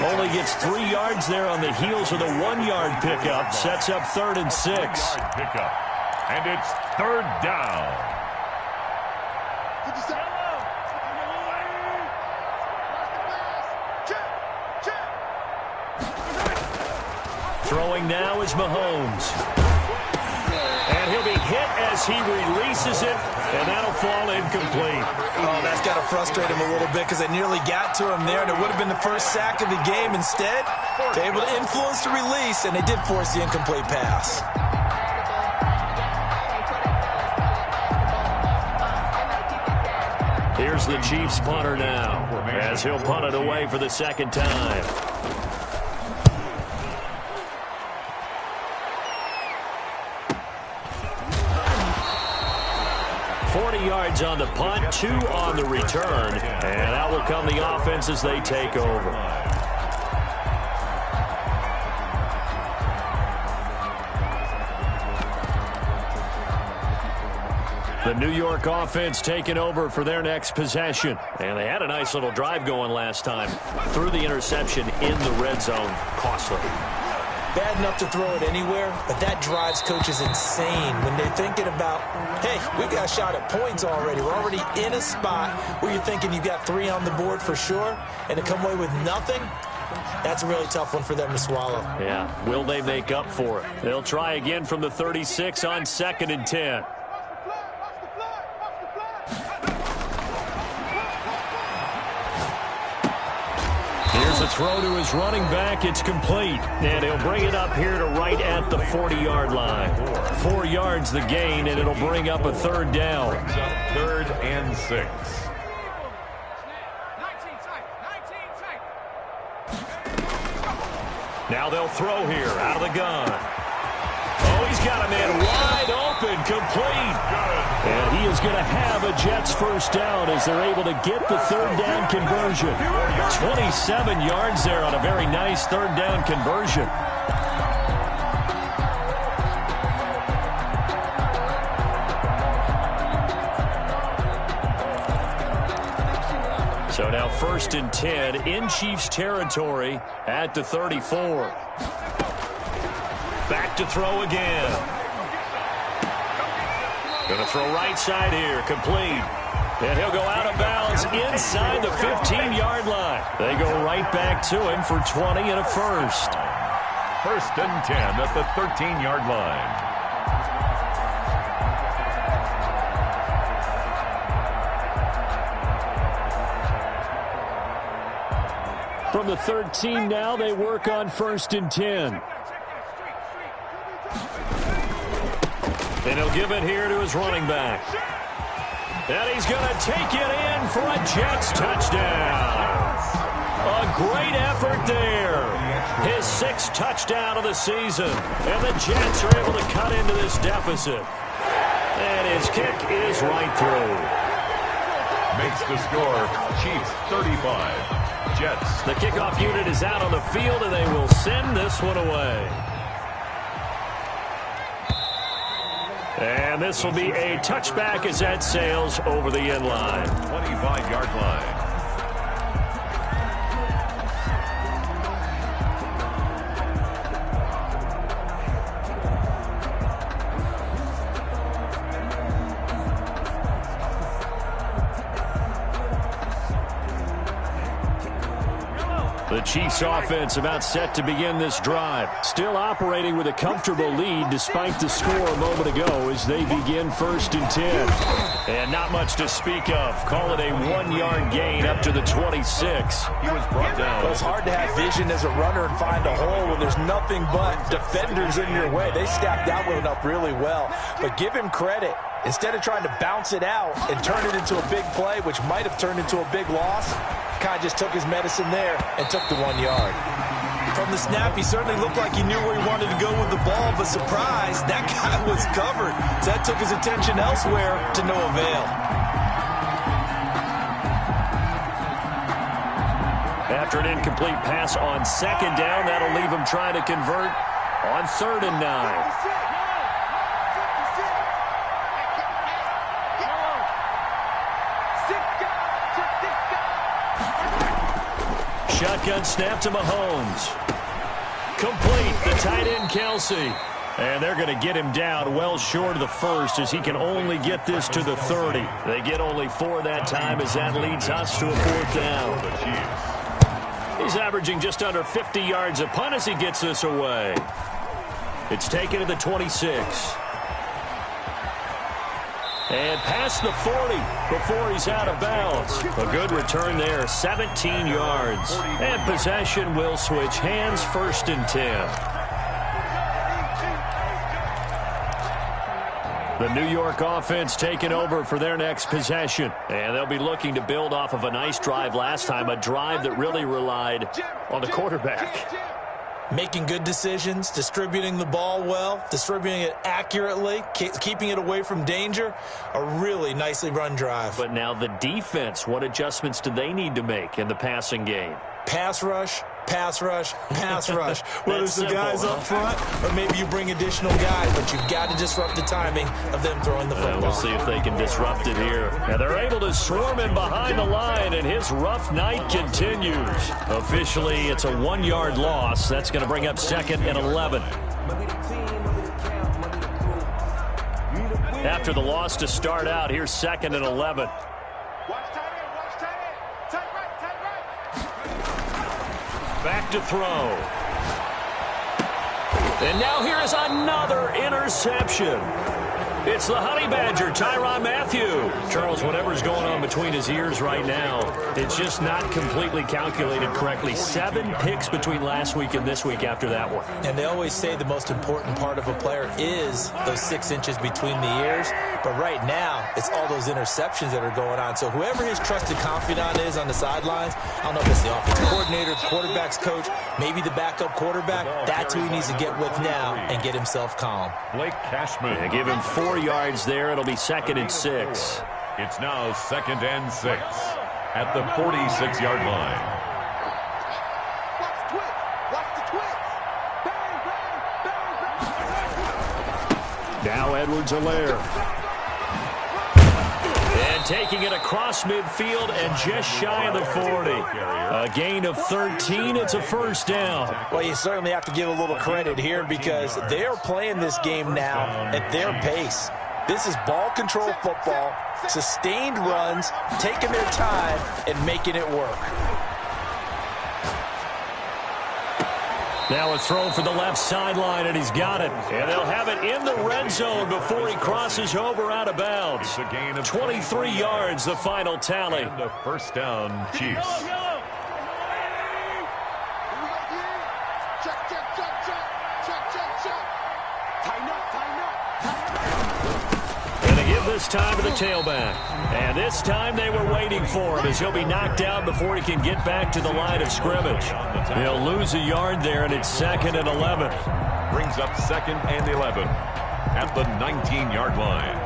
Speaker 1: Only gets 3 yards there on the heels of the 1 yard pickup. Sets up third and 6.
Speaker 3: And it's third down.
Speaker 1: Throwing now is Mahomes. And he'll be hit as he releases it, and that'll fall incomplete.
Speaker 2: Oh, that's got to frustrate him a little bit because they nearly got to him there, and it would have been the first sack of the game. Instead, they're able to influence the release, and they did force the incomplete pass.
Speaker 1: Here's the Chiefs punter now, as he'll punt it away for the second time. 40 yards on the punt, 2 on the return, and out will come the offense as they take over. The New York offense taking over for their next possession. And they had a nice little drive going last time. Threw the interception in the red zone. Costly.
Speaker 2: Bad enough to throw it anywhere, but that drives coaches insane when they're thinking about, hey, we've got a shot at points already. We're already in a spot where you're thinking you've got 3 on the board for sure, and to come away with nothing, that's a really tough one for them to swallow.
Speaker 1: Yeah, will they make up for it? They'll try again from the 36 on second and 10. Here's a throw to his running back. It's complete. And he'll bring it up here to right at the 40-yard line. 4 yards the gain, and it'll bring up a third down.
Speaker 3: Third and 6.
Speaker 1: Now they'll throw here out of the gun. Oh, he's got a man wide open, complete. And he is going to have a Jets first down as they're able to get the third down conversion. 27 yards there on a very nice third down conversion.
Speaker 4: now 1st and 10 in Chiefs territory at the 34. Back to throw again. Going to throw right side here, complete. And he'll go out of bounds inside the 15-yard line. They go right back to him for 20 and a first.
Speaker 3: 1st and 10 at the 13-yard line.
Speaker 4: From the 13 now, they work on 1st and 10. And he'll give it here to his running back. And he's going to take it in for a Jets touchdown. A great effort there. His 6th touchdown of the season. And the Jets are able to cut into this deficit. And his kick is right through.
Speaker 3: Makes the score Chiefs 35. Jets.
Speaker 4: The kickoff unit is out on the field, and they will send this one away. And this will be a touchback as that sails over the end line.
Speaker 3: 25-yard line.
Speaker 4: The Chiefs offense about set to begin this drive. Still operating with a comfortable lead despite the score a moment ago as they begin 1st and 10. And not much to speak of. Call it a 1-yard gain up to the 26.
Speaker 3: He was brought down.
Speaker 2: Well, it's hard to have vision as a runner and find a hole when there's nothing but defenders in your way. They stacked that one up really well. But give him credit. Instead of trying to bounce it out and turn it into a big play, which might have turned into a big loss, kind of just took his medicine there and took the 1 yard. From the snap, he certainly looked like he knew where he wanted to go with the ball, but surprise, that guy was covered. So that took his attention elsewhere to no avail.
Speaker 4: After an incomplete pass on 2nd down, that'll leave him trying to convert on 3rd and 9. Shotgun snap to Mahomes. Complete, the tight end Kelsey. And they're going to get him down well short of the 1st as he can only get this to the 30. They get only 4 that time as that leads us to a 4th down. He's averaging just under 50 yards a punt as he gets this away. It's taken to the 26. And past the 40 before he's out of bounds. A good return there, 17 yards. And possession will switch hands, 1st and 10. The New York offense taking over for their next possession. And they'll be looking to build off of a nice drive last time, a drive that really relied on the quarterback.
Speaker 2: Making good decisions, distributing the ball well, distributing it accurately, keeping it away from danger. A really nicely run drive.
Speaker 4: But now the defense, what adjustments do they need to make in the passing game?
Speaker 2: Pass rush, pass rush, pass rush. Whether it's the guys up front or maybe you bring additional guys, but you've got to disrupt the timing of them throwing the football.
Speaker 4: We'll see if they can disrupt it here. And they're able to swarm him behind the line, and his rough night continues. Officially, it's a 1-yard loss. That's going to bring up 2nd and 11. After the loss to start out, here's 2nd and 11. Back to throw. And now here is another interception. It's the Honey Badger, Tyrann Mathieu. Charles, whatever's going on between his ears right now, it's just not completely calculated correctly. 7 picks between last week and this week after that one.
Speaker 2: And they always say the most important part of a player is those 6 inches between the ears. But right now, it's all those interceptions that are going on. So whoever his trusted confidant is on the sidelines, I don't know if it's the offensive coordinator, quarterback's coach, maybe the backup quarterback, that's who he needs to get with now and get himself calm.
Speaker 3: Blake Cashman.
Speaker 4: They give him 4 yards there. It'll be 2nd and 6.
Speaker 3: It's now 2nd and 6 at the 46-yard line. Now
Speaker 4: Edwards-Helaire. And taking it across midfield and just shy of the 40. A gain of 13. It's a first down.
Speaker 2: Well, you certainly have to give a little credit here because they are playing this game now at their pace. This is ball control football, sustained runs, taking their time and making it work.
Speaker 4: Now a throw for the left sideline, and he's got it. And they'll have it in the red zone before he crosses over out of bounds. 23 yards, the final tally.
Speaker 3: And the first down, Chiefs.
Speaker 4: And they give this time to the tailback. And this time they were waiting for him as he'll be knocked down before he can get back to the line of scrimmage. They'll lose a yard there, and it's 2nd and 11.
Speaker 3: Brings up 2nd and 11 at the 19-yard line.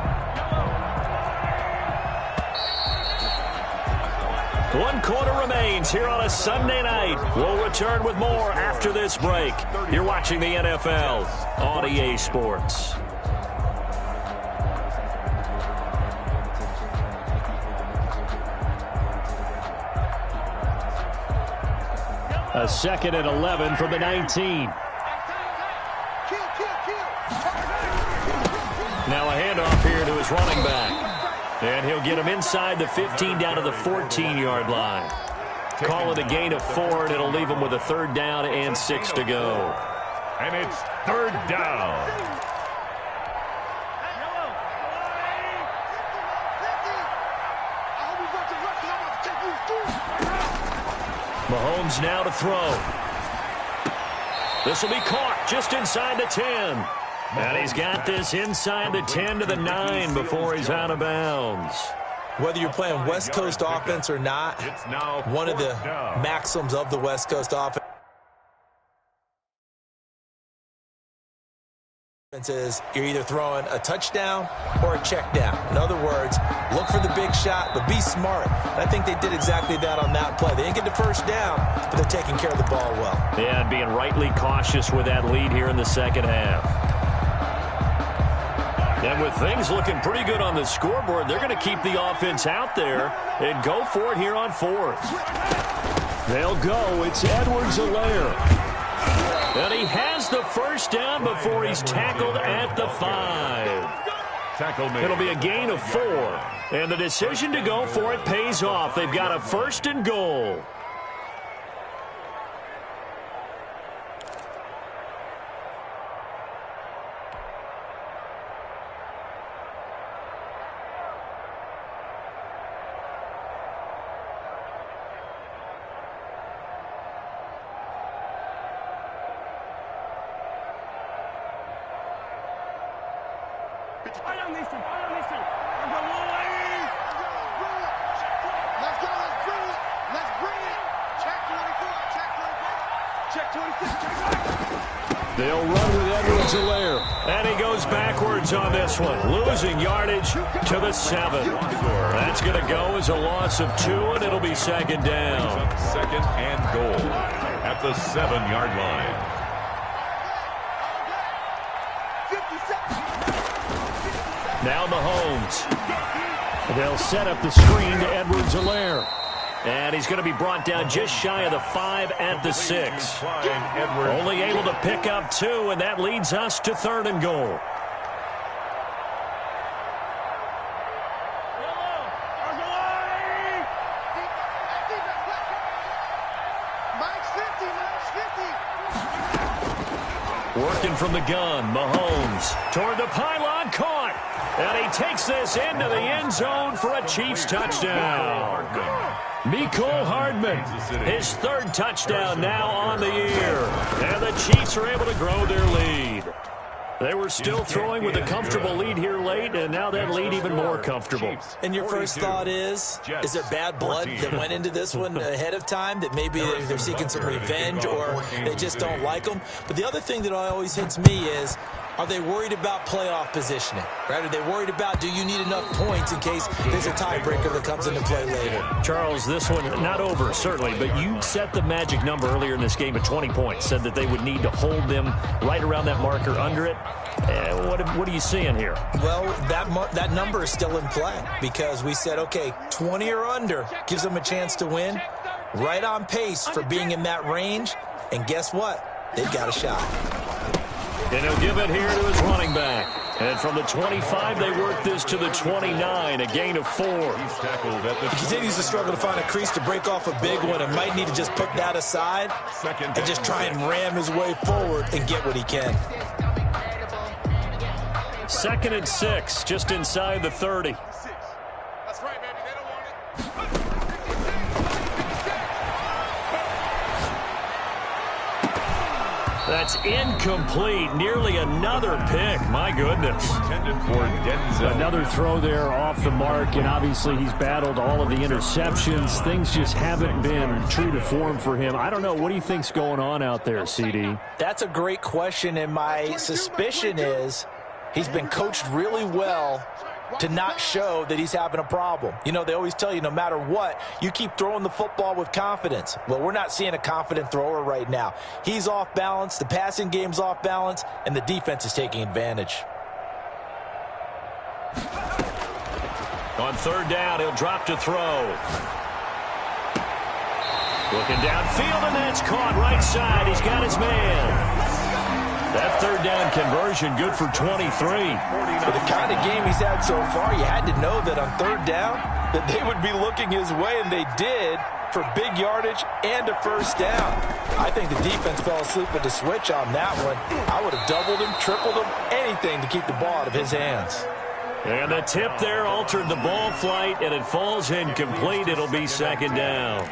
Speaker 4: 1 quarter remains here on a Sunday night. We'll return with more after this break. You're watching the NFL on EA Sports. A 2nd and 11 from the 19. Now a handoff here to his running back. And he'll get him inside the 15 down to the 14-yard line. Call it a gain of 4, and it'll leave him with a 3rd down and 6 to go.
Speaker 3: And it's 3rd down.
Speaker 4: Mahomes now to throw. This will be caught just inside the 10. And he's got this inside the 10 to the 9 before he's out of bounds.
Speaker 2: Whether you're playing West Coast offense or not, one of the maxims of the West Coast offense is you're either throwing a touchdown or a check down. In other words, look for the big shot, but be smart. And I think they did exactly that on that play. They didn't get the first down, but they're taking care of the ball well.
Speaker 4: Yeah, and being rightly cautious with that lead here in the second half. And with things looking pretty good on the scoreboard, they're going to keep the offense out there and go for it here on 4th. They'll go. It's Edwards-Helaire. And he has the first down before he's tackled at the 5. It'll be a gain of 4. And the decision to go for it pays off. They've got a 1st and goal. They'll run with Edwards-Helaire. And he goes backwards on this one, losing yardage to the 7. That's going to go as a loss of 2, and it'll be 2nd down.
Speaker 3: 2nd and goal at the 7-yard line.
Speaker 4: Now Mahomes. They'll set up the screen to Edwards-Helaire. And he's going to be brought down just shy of the 5 at the 6. Only able to pick up 2, and that leads us to 3rd and goal. Working from the gun, Mahomes toward the pylon, caught. And he takes this into the end zone for a Chiefs touchdown. Mecole Hardman, his 3rd touchdown now on the year. And the Chiefs are able to grow their lead. They were still throwing with a comfortable lead here late, and now that lead even more comfortable.
Speaker 2: And your first thought is there bad blood that went into this one ahead of time, that maybe they're seeking some revenge or they just don't like them? But the other thing that always hits me is Are they worried about playoff positioning? Right? Are they worried about, do you need enough points in case there's a tiebreaker that comes into play later?
Speaker 4: Charles, this one not over, certainly, but you set the magic number earlier in this game at 20 points, said that they would need to hold them right around that marker under it. What are you seeing here?
Speaker 2: Well, that number is still in play because we said, okay, 20 or under gives them a chance to win. Right on pace for being in that range. And guess what? They've got a shot.
Speaker 4: And he'll give it here to his running back. And from the 25, they work this to the 29, a gain of 4.
Speaker 2: He continues to struggle to find a crease to break off a big one and might need to just put that aside and just try and ram his way forward and get what he can.
Speaker 4: 2nd and 6, just inside the 30.
Speaker 6: That's right, baby. They don't want it.
Speaker 4: That's incomplete. Nearly another pick. My goodness. Another throw there off the mark, and obviously he's battled all of the interceptions. Things just haven't been true to form for him. I don't know. What do you think's going on out there, CD?
Speaker 2: That's a great question, and my suspicion is he's been coached really well to not show that he's having a problem. You know, they always tell you no matter what, you keep throwing the football with confidence. Well, we're not seeing a confident thrower right now. He's off balance, the passing game's off balance, and the defense is taking advantage.
Speaker 4: On 3rd down, he'll drop to throw. Looking downfield, and that's caught right side. He's got his man. That 3rd down conversion good for 23.
Speaker 2: With the kind of game he's had so far, you had to know that on 3rd down that they would be looking his way, and they did for big yardage and a 1st down. I think the defense fell asleep at the switch on that one. I would have doubled him, tripled him, anything to keep the ball out of his hands.
Speaker 4: And the tip there altered the ball flight, and it falls incomplete. It'll be 2nd down.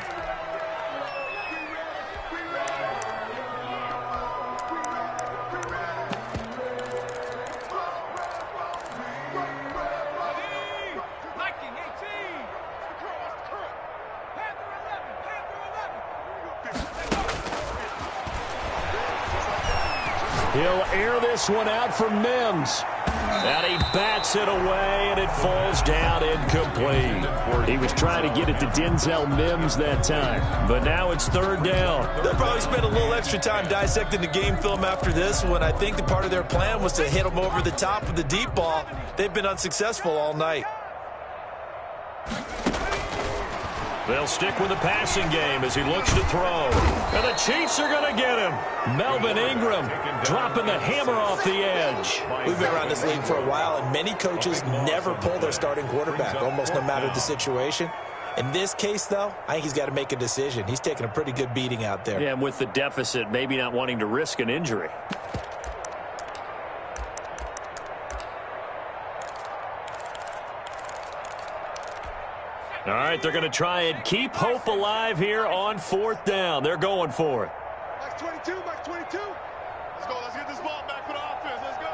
Speaker 4: He'll air this one out for Mims. And he bats it away, and it falls down incomplete. He was trying to get it to Denzel Mims that time, but now it's 3rd down.
Speaker 2: They'll probably spend a little extra time dissecting the game film after this one. I think the part of their plan was to hit him over the top of the deep ball. They've been unsuccessful all night.
Speaker 4: They'll stick with the passing game as he looks to throw. And the Chiefs are going to get him. Melvin Ingram dropping the hammer off the edge.
Speaker 2: We've been around this league for a while, and many coaches never pull their starting quarterback, almost no matter the situation. In this case, though, I think he's got to make a decision. He's taking a pretty good beating out there.
Speaker 4: Yeah, and with the deficit, maybe not wanting to risk an injury. All right, they're going to try and keep hope alive here on 4th down. They're going for it.
Speaker 6: Max 22, Max 22. Let's go. Let's get this ball back for the offense. Let's go.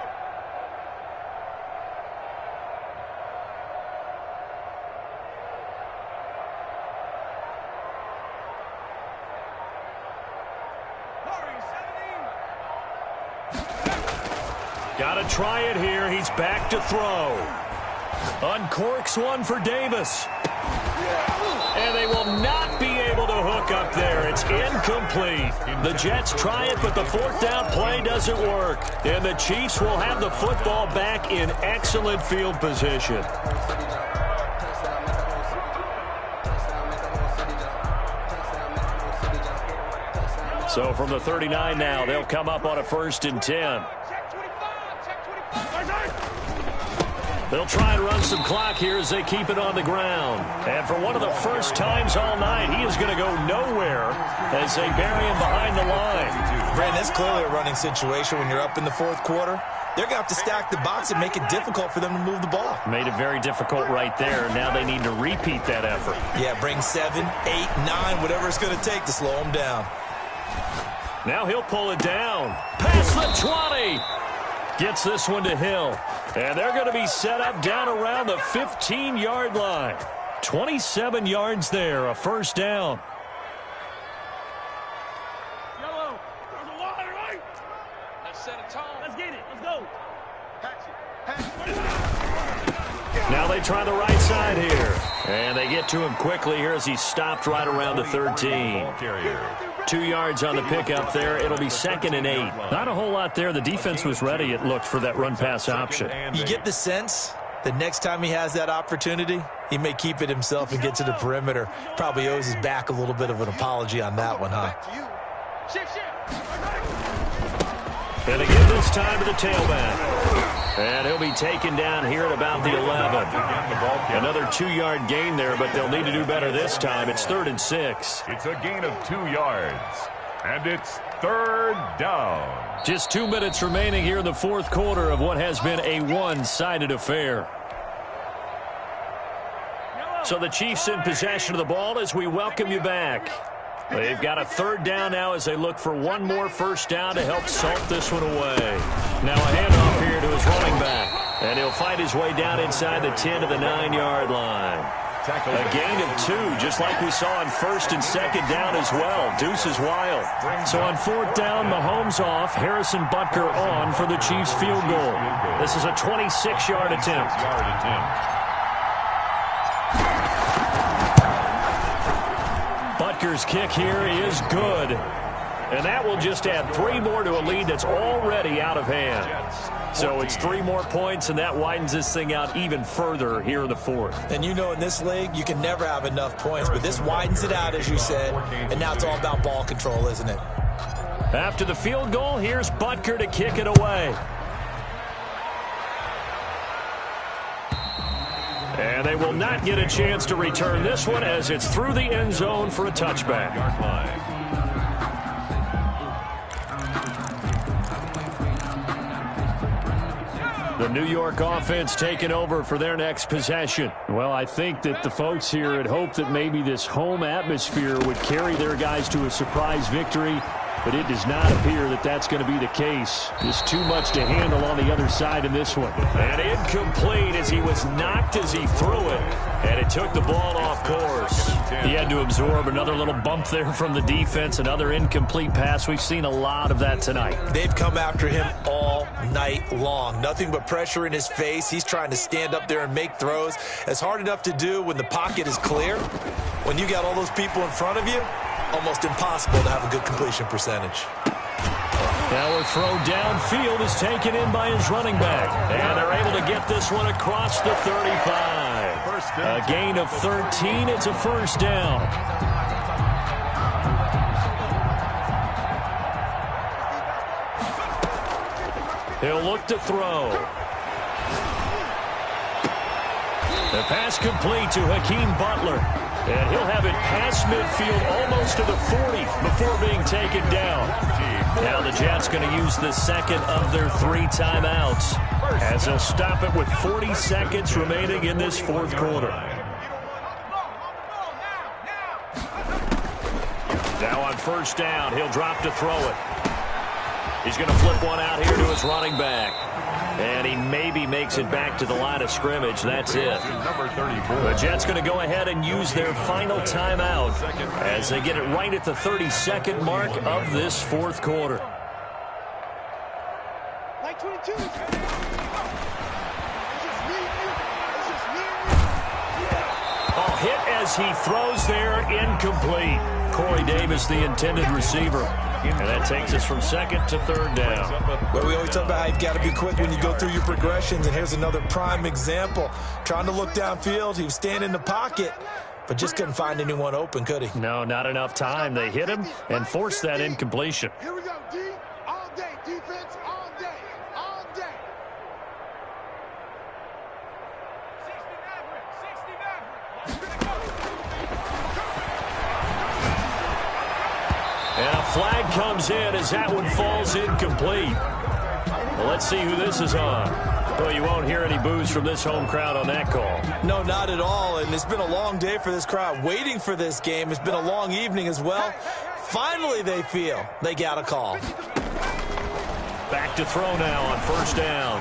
Speaker 4: Got to try it here. He's back to throw. Uncorks one for Davis. And they will not be able to hook up there. It's incomplete. The Jets try it, but the 4th down play doesn't work. And the Chiefs will have the football back in excellent field position. So from the 39 now, they'll come up on a 1st and 10. They'll try and run some clock here as they keep it on the ground. And for one of the first times all night, he is going to go nowhere as they bury him behind the line.
Speaker 2: Brandon, that's clearly a running situation when you're up in the 4th quarter. They're going to have to stack the box and make it difficult for them to move the ball.
Speaker 4: Made it very difficult right there. Now they need to repeat that effort.
Speaker 2: Yeah, bring 7, 8, 9, whatever it's going to take to slow them down.
Speaker 4: Now he'll pull it down. Past the 20. Gets this one to Hill. And they're going to be set up down around the 15-yard line. 27 yards there, a 1st down.
Speaker 6: Yellow. There's a line, right? Let's set a tone. Let's get it. Let's go.
Speaker 1: Now they try the right side here. And they get to him quickly here as he stopped right around the 13. 2 yards on the pickup there. It'll be 2nd and 8.
Speaker 4: Not a whole lot there. The defense was ready, it looked, for that run-pass option.
Speaker 2: You get the sense the next time he has that opportunity, he may keep it himself and get to the perimeter. Probably owes his back a little bit of an apology on that one, huh?
Speaker 1: And again this time to the tailback. And he'll be taken down here at about the 11. Another 2-yard gain there, but they'll need to do better this time. It's 3rd and 6.
Speaker 3: It's a gain of 2 yards. And it's 3rd down.
Speaker 4: Just 2 minutes remaining here in the fourth quarter of what has been a one-sided affair.
Speaker 1: So the Chiefs in possession of the ball as we welcome you back. They've got a 3rd down now as they look for one more first down to help salt this one away. Now a handoff here to his running back. And he'll fight his way down inside the 10 to the 9-yard line. A gain of 2, just like we saw on 1st and 2nd down as well. Deuce is wild.
Speaker 4: So on 4th down, Mahomes off, Harrison Butker on for the Chiefs field goal.
Speaker 1: This is a 26-yard attempt.
Speaker 4: Butker's kick here is good.
Speaker 1: And that will just add 3 more to a lead that's already out of hand. So it's 3 more points, and that widens this thing out even further here in the fourth.
Speaker 2: And you know in this league, you can never have enough points, but this widens it out, as you said, and now it's all about ball control, isn't it?
Speaker 1: After the field goal, here's Butker to kick it away. And they will not get a chance to return this one as it's through the end zone for a touchback.
Speaker 4: The New York offense taking over for their next possession. Well, I think that the folks here had hoped that maybe this home atmosphere would carry their guys to a surprise victory, but it does not appear that that's going to be the case. Just too much to handle on the other side in this one.
Speaker 1: And incomplete as he was knocked as he threw it, and it took the ball off course.
Speaker 4: He had to absorb another little bump there from the defense, another incomplete pass. We've seen a lot of that tonight.
Speaker 2: They've come after him all night long. Nothing but pressure in his face. He's trying to stand up there and make throws. It's hard enough to do when the pocket is clear. When you got all those people in front of you, almost impossible to have a good completion percentage.
Speaker 4: Now a throw downfield is taken in by his running back.
Speaker 1: And they're able to get this one across the 35.
Speaker 4: A gain of 13. It's a first down.
Speaker 1: He'll look to throw.
Speaker 4: The pass complete to Hakeem Butler.
Speaker 1: And he'll have it past midfield almost to the 40 before being taken down. Now the Jets going to use the second of their 3 timeouts as they'll stop it with 40 seconds remaining in this fourth quarter. Now on first down, he'll drop to throw it. He's going to flip one out here to his running back. And he maybe makes it back to the line of scrimmage. That's it. The Jets going to go ahead and use their final timeout as they get it right at the 32nd mark of this fourth quarter. Oh, hit as he throws there, incomplete. Corey Davis, the intended receiver. And that takes us from second to third down.
Speaker 2: Well, we always talk about how you've got to be quick when you go through your progressions, and here's another prime example. Trying to look downfield, he was standing in the pocket, but just couldn't find anyone open, could he?
Speaker 4: No, not enough time. They hit him and forced that incompletion.
Speaker 6: Here we go, D. All day. Defense all day. All day. 60
Speaker 1: And a flag comes in as that one falls incomplete. Well, let's see who this is on. Well, you won't hear any boos from this home crowd on that call.
Speaker 2: No, not at all, and it's been a long day for this crowd waiting for this game. It's been a long evening as well. Finally, they feel they got a call.
Speaker 1: Back to throw now on first down.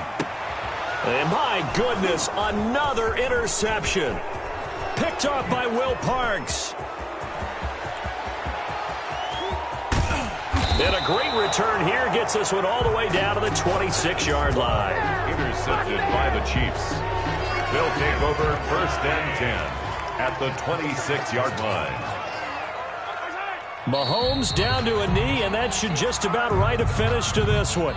Speaker 1: And my goodness, another interception. Picked off by Will Parks. And a great return here gets this one all the way down to the 26-yard line.
Speaker 3: Intercepted by the Chiefs. They'll will take over 1st and 10 at the 26-yard line.
Speaker 4: Mahomes down to a knee, and that should just about write a finish to this one.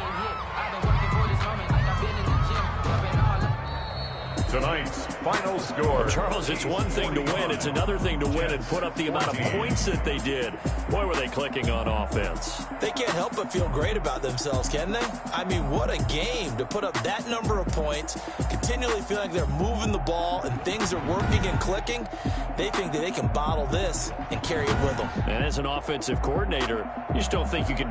Speaker 3: Tonight's final score.
Speaker 1: Charles, it's one thing to win. It's another thing to win and put up the amount of points that they did. Boy, were they clicking on offense.
Speaker 2: They can't help but feel great about themselves, can they? I mean, what a game to put up that number of points, continually feel like they're moving the ball and things are working and clicking. They think that they can bottle this and carry it with them.
Speaker 1: And as an offensive coordinator, you just don't think you can